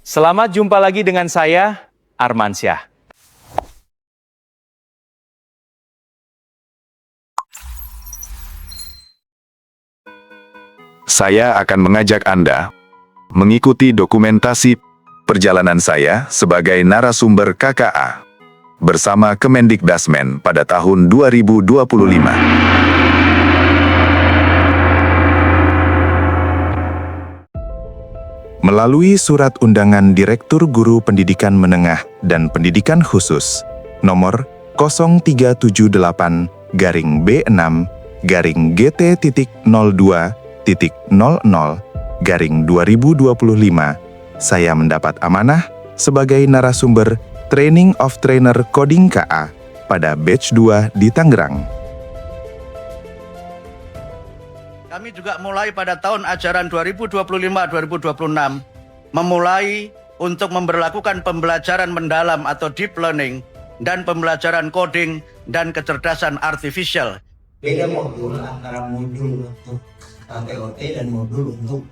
Selamat jumpa lagi dengan saya, Armansyah. Saya akan mengajak Anda mengikuti dokumentasi perjalanan saya sebagai narasumber KKA bersama Kemendikdasmen pada tahun 2025. Melalui Surat Undangan Direktur Guru Pendidikan Menengah dan Pendidikan Khusus nomor 0378-GT.02.00/2025, saya mendapat amanah sebagai narasumber Training of Trainer Coding KA pada batch 2 di Tangerang. Kami juga mulai pada tahun ajaran 2025-2026 memulai untuk memberlakukan pembelajaran mendalam atau deep learning dan pembelajaran coding dan kecerdasan artifisial. Beda modul antara modul untuk TOT dan modul untuk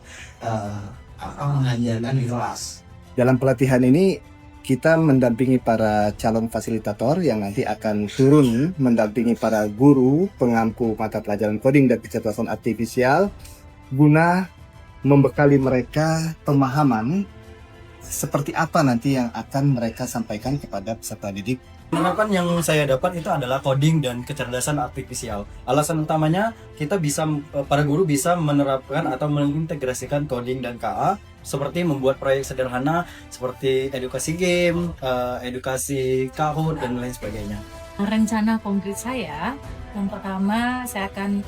mengajarkan di kelas. Dalam pelatihan ini kita mendampingi para calon fasilitator yang nanti akan turun mendampingi para guru pengampu mata pelajaran coding dan kecerdasan artifisial guna membekali mereka pemahaman seperti apa nanti yang akan mereka sampaikan kepada peserta didik. Harapan yang saya dapat itu adalah coding dan kecerdasan artifisial. Alasan utamanya para guru bisa menerapkan atau mengintegrasikan coding dan KA seperti membuat proyek sederhana seperti edukasi game, edukasi Kahoot dan lain sebagainya. Rencana konkret saya, yang pertama saya akan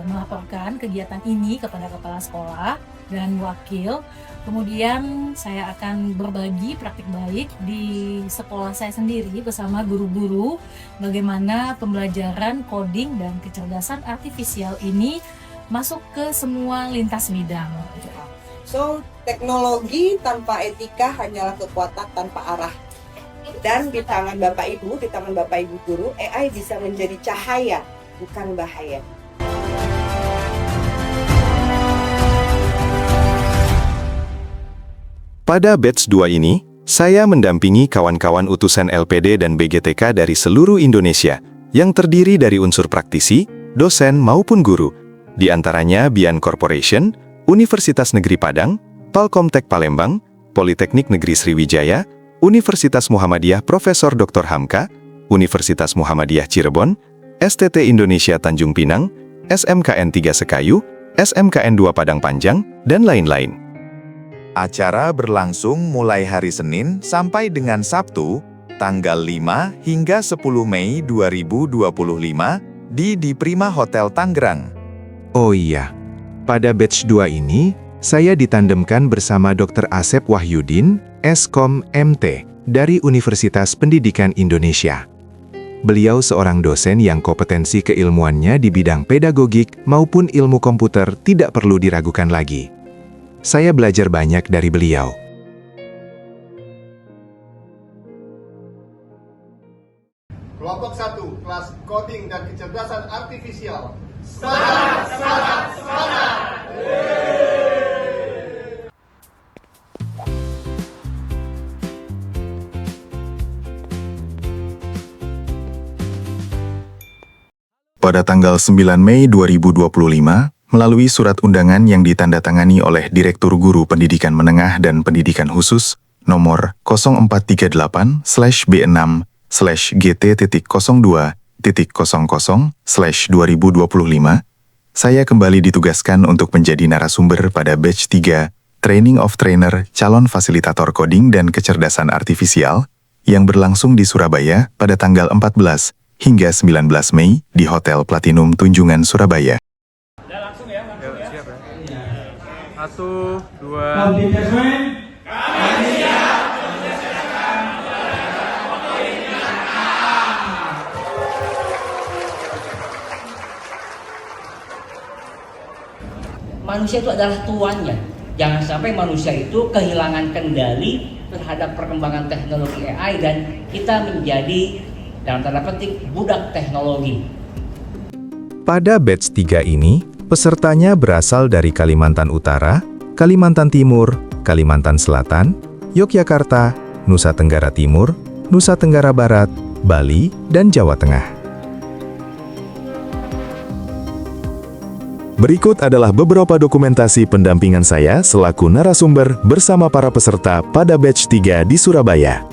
melaporkan kegiatan ini kepada kepala sekolah dan wakil. Kemudian saya akan berbagi praktik baik di sekolah saya sendiri bersama guru-guru bagaimana pembelajaran coding dan kecerdasan artifisial ini masuk ke semua lintas bidang. So, teknologi tanpa etika hanyalah kekuatan tanpa arah. Dan di tangan Bapak Ibu, di tangan Bapak Ibu guru, AI bisa menjadi cahaya, bukan bahaya. Pada batch 2 ini, saya mendampingi kawan-kawan utusan LPD dan BGTK dari seluruh Indonesia yang terdiri dari unsur praktisi, dosen maupun guru, di antaranya Bian Corporation, Universitas Negeri Padang, Palkomtek Palembang, Politeknik Negeri Sriwijaya, Universitas Muhammadiyah Profesor Dr. Hamka, Universitas Muhammadiyah Cirebon, STT Indonesia Tanjung Pinang, SMKN 3 Sekayu, SMKN 2 Padang Panjang, dan lain-lain. Acara berlangsung mulai hari Senin sampai dengan Sabtu, tanggal 5 hingga 10 Mei 2025 di Prima Hotel Tangerang. Oh iya, pada batch 2 ini, saya ditandemkan bersama Dr. Asep Wahyudin, Eskom MT, dari Universitas Pendidikan Indonesia. Beliau seorang dosen yang kompetensi keilmuannya di bidang pedagogik maupun ilmu komputer tidak perlu diragukan lagi. Saya belajar banyak dari beliau. Kelompok 1, kelas coding dan kecerdasan artifisial. Semangat! Pada tanggal 9 Mei 2025, melalui surat undangan yang ditandatangani oleh Direktur Guru Pendidikan Menengah dan Pendidikan Khusus nomor 0438/BN6/GT.02.00/2025, saya kembali ditugaskan untuk menjadi narasumber pada batch 3 Training of Trainer Calon Fasilitator Coding dan Kecerdasan Artifisial yang berlangsung di Surabaya pada tanggal 14 hingga 19 Mei di Hotel Platinum Tunjungan, Surabaya. Satu, dua. Manusia itu adalah tuannya. Jangan sampai manusia itu kehilangan kendali terhadap perkembangan teknologi AI dan kita menjadi dalam tanda petik budak teknologi. Pada batch 3 ini, pesertanya berasal dari Kalimantan Utara, Kalimantan Timur, Kalimantan Selatan, Yogyakarta, Nusa Tenggara Timur, Nusa Tenggara Barat, Bali, dan Jawa Tengah. Berikut adalah beberapa dokumentasi pendampingan saya selaku narasumber bersama para peserta pada batch 3 di Surabaya.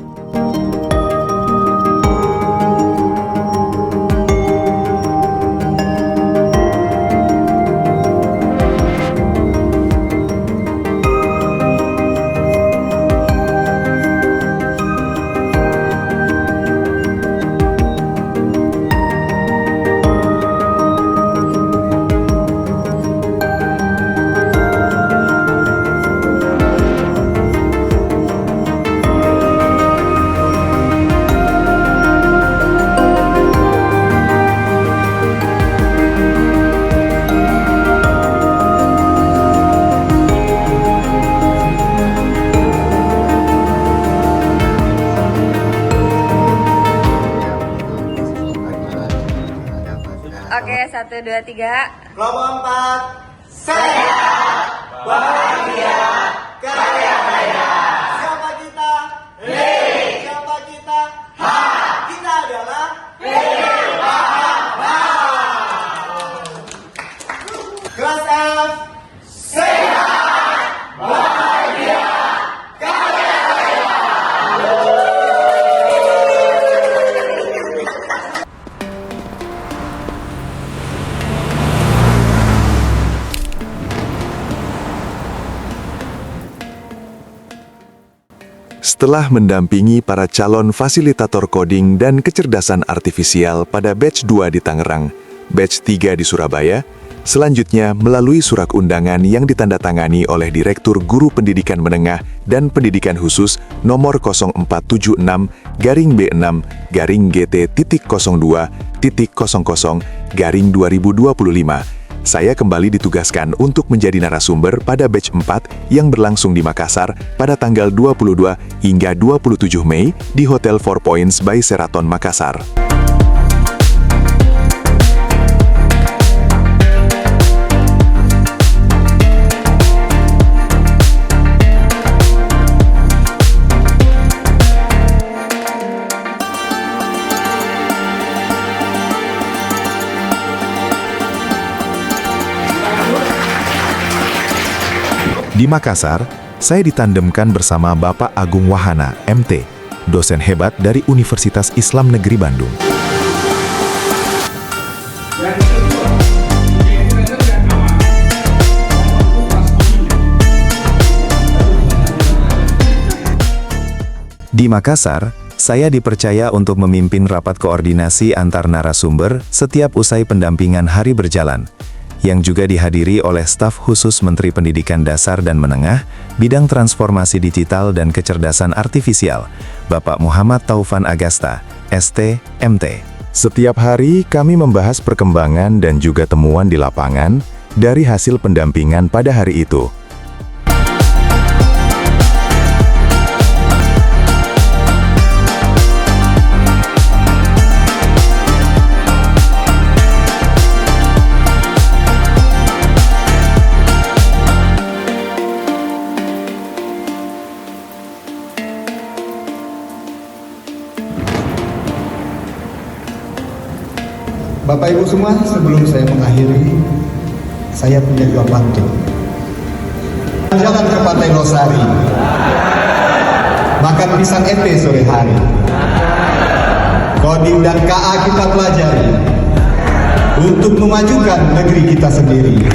Oke, 1, 2, 3. Kelompok 4, sehat, bahagia, kaya raya. Siapa kita? Siapa kita? Kita adalah Kelas F, sehat, bahagia, kaya raya. Setelah mendampingi para calon fasilitator coding dan kecerdasan artifisial pada batch 2 di Tangerang, batch 3 di Surabaya, selanjutnya melalui surat undangan yang ditandatangani oleh Direktur Guru Pendidikan Menengah dan Pendidikan Khusus nomor 0476-GT.02-GT00-2025, saya kembali ditugaskan untuk menjadi narasumber pada batch 4 yang berlangsung di Makassar pada tanggal 22 hingga 27 Mei di Hotel 4 Points by Sheraton Makassar. Di Makassar, saya ditandemkan bersama Bapak Agung Wahana, MT, dosen hebat dari Universitas Islam Negeri Bandung. Di Makassar, saya dipercaya untuk memimpin rapat koordinasi antar narasumber setiap usai pendampingan hari berjalan, yang juga dihadiri oleh staf khusus Menteri Pendidikan Dasar dan Menengah, bidang transformasi digital dan kecerdasan artifisial, Bapak Muhammad Taufan Agasta, ST, MT. Setiap hari kami membahas perkembangan dan juga temuan di lapangan dari hasil pendampingan pada hari itu. Bapak Ibu semua, sebelum saya mengakhiri, saya punya 2 pantun. Jalan ke Pantai Losari, makan pisang ete sore hari. Coding dan KA kita pelajari untuk memajukan negeri kita sendiri.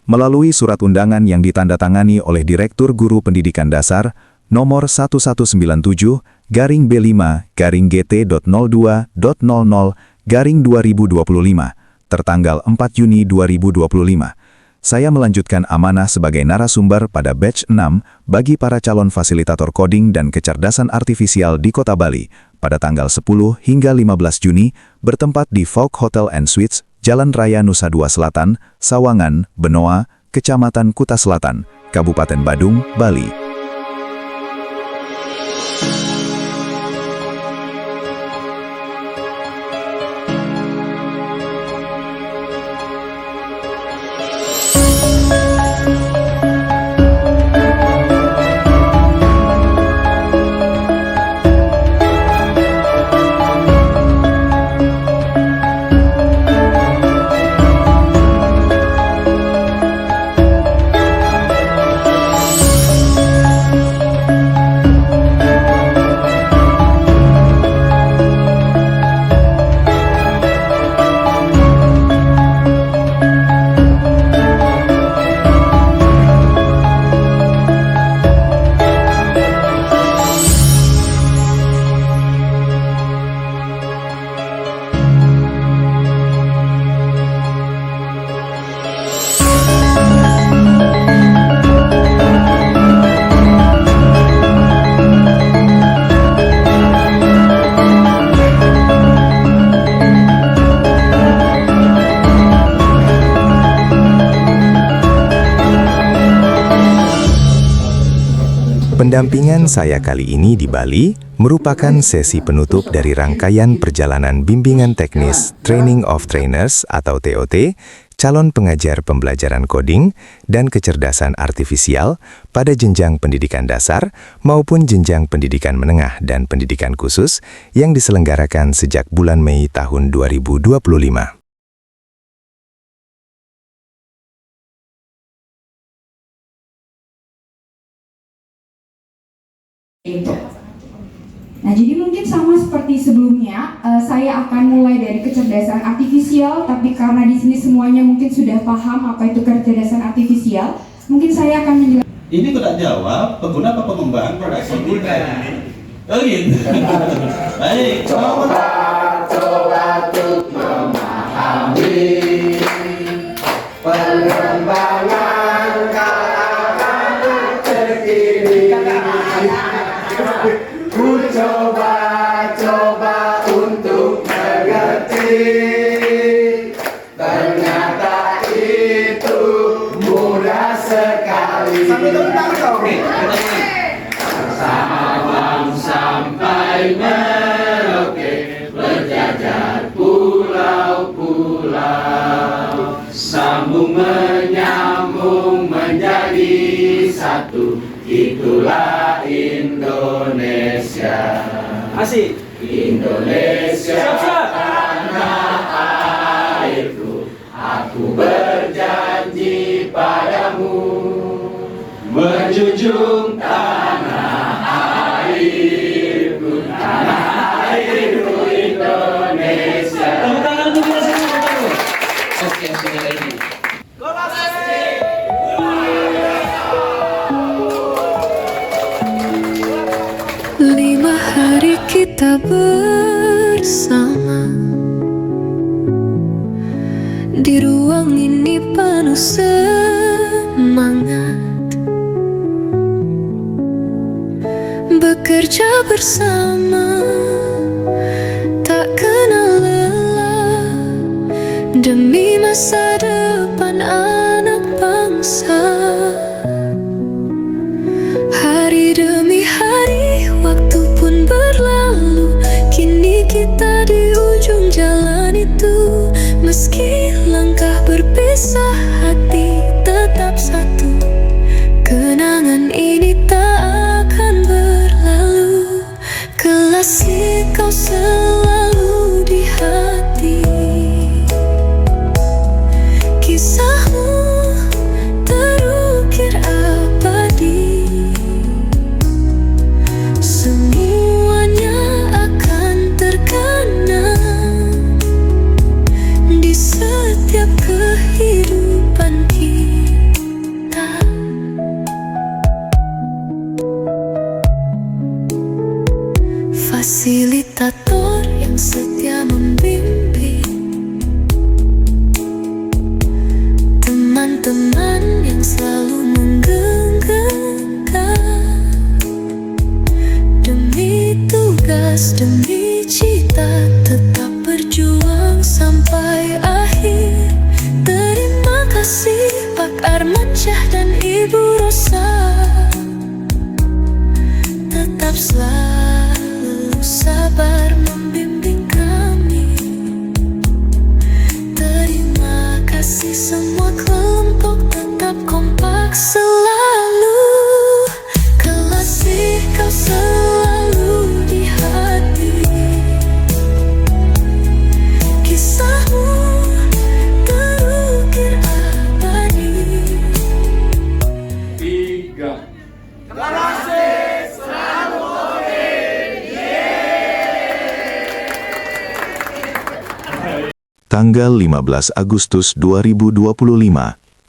melalui surat undangan yang ditandatangani oleh Direktur Guru Pendidikan Dasar nomor 1197-GT.02.00/2025 tertanggal 4 Juni 2025. Saya melanjutkan amanah sebagai narasumber pada batch 6 bagi para calon fasilitator coding dan kecerdasan artifisial di Kota Bali pada tanggal 10 hingga 15 Juni bertempat di Folk Hotel and Suites, Jalan Raya Nusa Dua Selatan, Sawangan, Benoa, Kecamatan Kuta Selatan, Kabupaten Badung, Bali. Pendampingan saya kali ini di Bali merupakan sesi penutup dari rangkaian perjalanan bimbingan teknis Training of Trainers atau TOT, calon pengajar pembelajaran coding dan kecerdasan artifisial pada jenjang pendidikan dasar maupun jenjang pendidikan menengah dan pendidikan khusus yang diselenggarakan sejak bulan Mei tahun 2025. Nah, jadi mungkin sama seperti sebelumnya, saya akan mulai dari kecerdasan artifisial, tapi karena di sini semuanya mungkin sudah paham apa itu kecerdasan artifisial, mungkin saya akan menjelaskan. Ini kok tak jawab, pengguna apa pengembang produk pengguna? Oh gitu. Baik, coba untuk memahami pengembangan karakter terkini. Ku coba untuk mengerti, ternyata itu mudah sekali. Bersama bang sampai Merauke, berjajar pulau-pulau, sambung menyambung menjadi satu. Itulah Indonesia. Asik. Indonesia tanah airku, aku berjanji padamu, menjunjung tanah airku Indonesia. Tepuk tangan untuk kita semua. Oke, lagi. Hari kita bersama di ruang ini penuh semangat, bekerja bersama tak kenal lelah demi masa depan anak bangsa. Hari demi hari waktu pun berlalu, kini kita di ujung jalan itu. Meski langkah berpisah, hati tetap satu. Kenangan ini tak akan berlalu, kelasi kau selalu di hati. Kisahmu terukir teman yang selalu menggenggamkan. Demi tugas, demi cita, tetap berjuang sampai akhir. Terima kasih Pak Armansyah dan Ibu Rosa, tetap selalu sabar membimbing kami. Terima kasih semua kelompok, tetap kompak selalu. Kelasih kau selalu di hati, kisahmu terukir abadi. 3. Tanggal 15 Agustus 2025,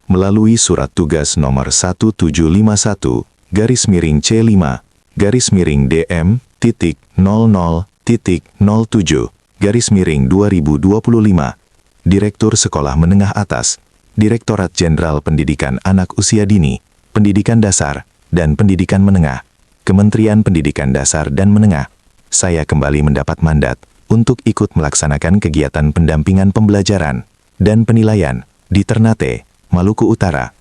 melalui Surat Tugas Nomor 1751-DM.00.07-2025, Direktur Sekolah Menengah Atas, Direktorat Jenderal Pendidikan Anak Usia Dini, Pendidikan Dasar, dan Pendidikan Menengah, Kementerian Pendidikan Dasar dan Menengah, saya kembali mendapat mandat untuk ikut melaksanakan kegiatan pendampingan pembelajaran dan penilaian di Ternate, Maluku Utara,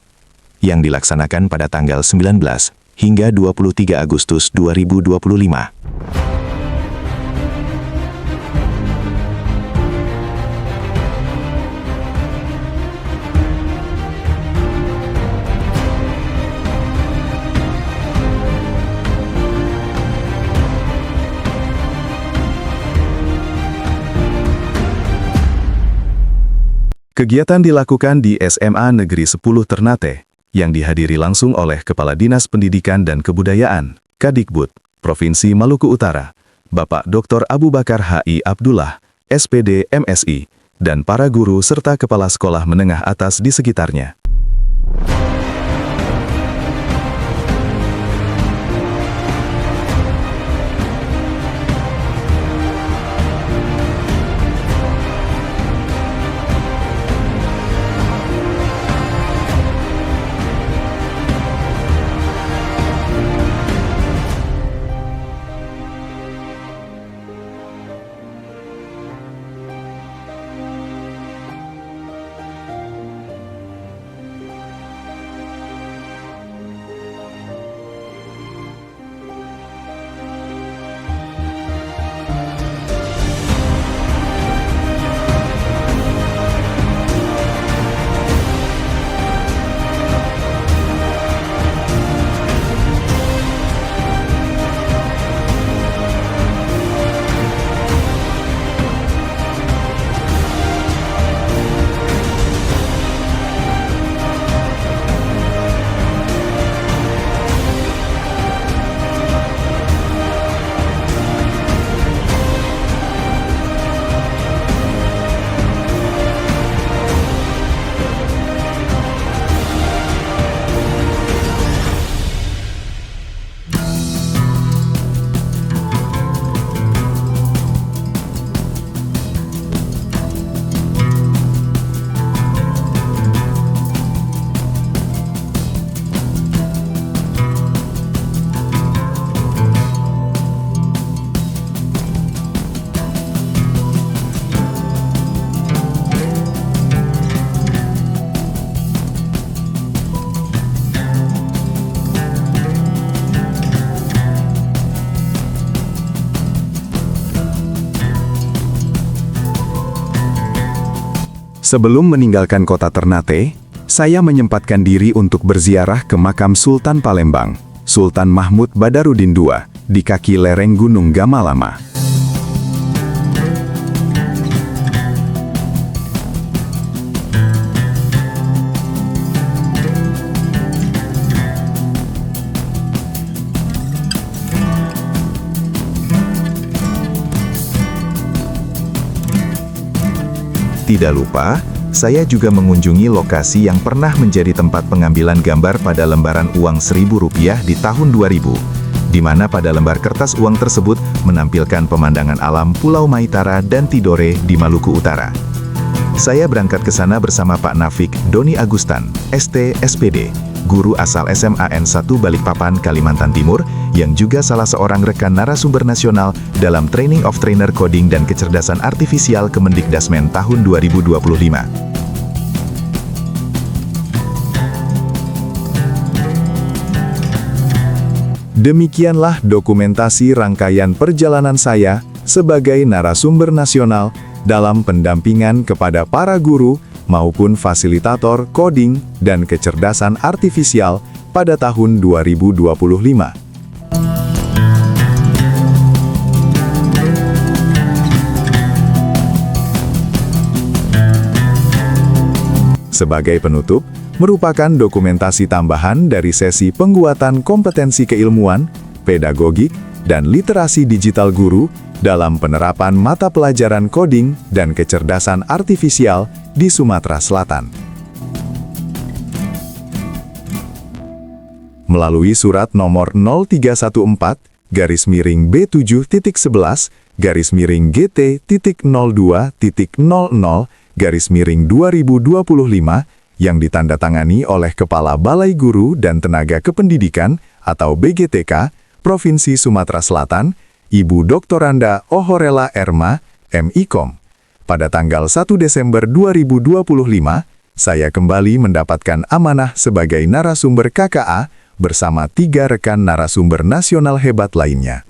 yang dilaksanakan pada tanggal 19 hingga 23 Agustus 2025. Kegiatan dilakukan di SMA Negeri 10 Ternate, yang dihadiri langsung oleh Kepala Dinas Pendidikan dan Kebudayaan, Kadikbud, Provinsi Maluku Utara, Bapak Dr. Abu Bakar H.I. Abdullah, SPD MSI, dan para guru serta kepala sekolah menengah atas di sekitarnya. Sebelum meninggalkan kota Ternate, saya menyempatkan diri untuk berziarah ke makam Sultan Palembang, Sultan Mahmud Badarudin II, di kaki lereng Gunung Gamalama. Tidak lupa, saya juga mengunjungi lokasi yang pernah menjadi tempat pengambilan gambar pada lembaran uang Rp1.000 di tahun 2000, di mana pada lembar kertas uang tersebut menampilkan pemandangan alam Pulau Maitara dan Tidore di Maluku Utara. saya berangkat ke sana bersama Pak Nafik Doni Agustan, ST, SPD, guru asal SMAN 1 Balikpapan, Kalimantan Timur, yang juga salah seorang rekan narasumber nasional dalam Training of Trainer Coding dan Kecerdasan Artifisial Kemendikdasmen tahun 2025. Demikianlah dokumentasi rangkaian perjalanan saya sebagai narasumber nasional dalam pendampingan kepada para guru maupun fasilitator coding dan kecerdasan artifisial pada tahun 2025. Sebagai penutup, merupakan dokumentasi tambahan dari sesi penguatan kompetensi keilmuan, pedagogik, dan literasi digital guru dalam penerapan mata pelajaran coding dan kecerdasan artifisial di Sumatera Selatan. Melalui surat nomor 0314-BT2-11-GT-02.00/2025 yang ditandatangani oleh Kepala Balai Guru dan Tenaga Kependidikan atau BGTK Provinsi Sumatera Selatan, Ibu Doktoranda Ohorela Erma, MIKOM. Pada tanggal 1 Desember 2025, saya kembali mendapatkan amanah sebagai narasumber KKA bersama 3 rekan narasumber nasional hebat lainnya.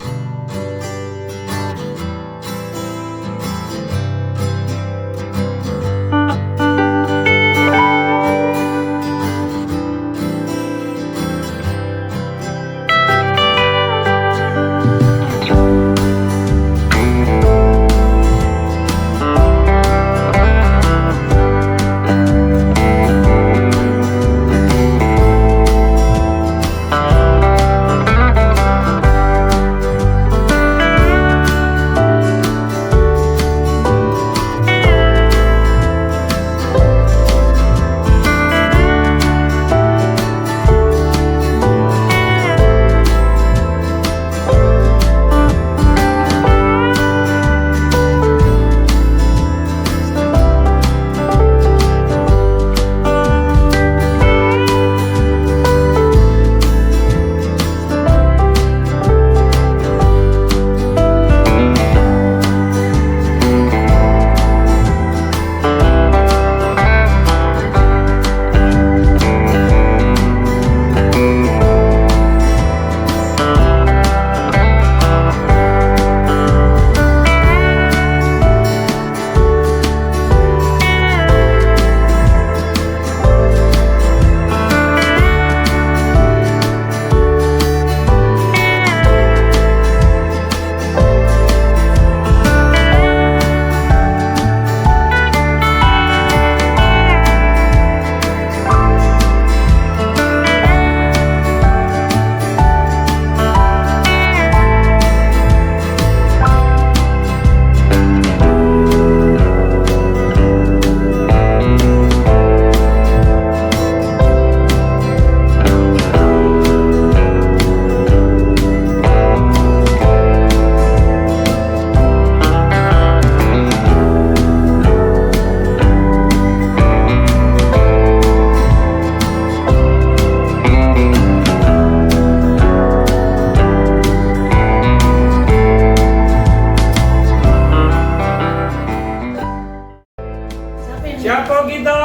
Siapa kita?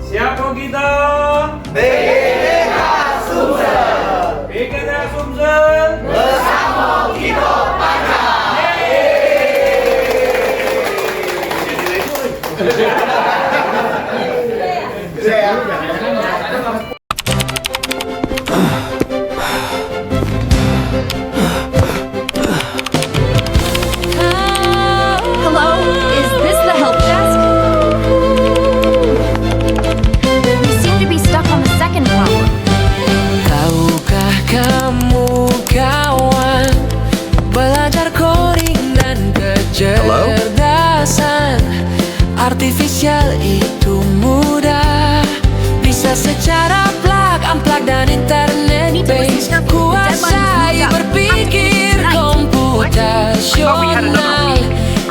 Siapa kita? BGTK Sumsel. BGTK Sumsel. Bersama kita pada. Hello, is this the help desk? We seem to be stuck on the second problem. Tahukah kamu kawan, belajar coding dan kecerdasan artifisial itu mudah, bisa secara plug and plug dan internet based, kuasai berpikir komputasional,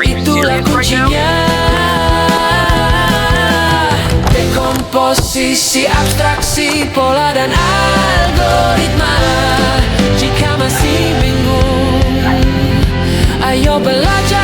itulah kuncinya. Dekomposisi, abstraksi, pola dan algoritma. Jika masih bingung, ayo belajar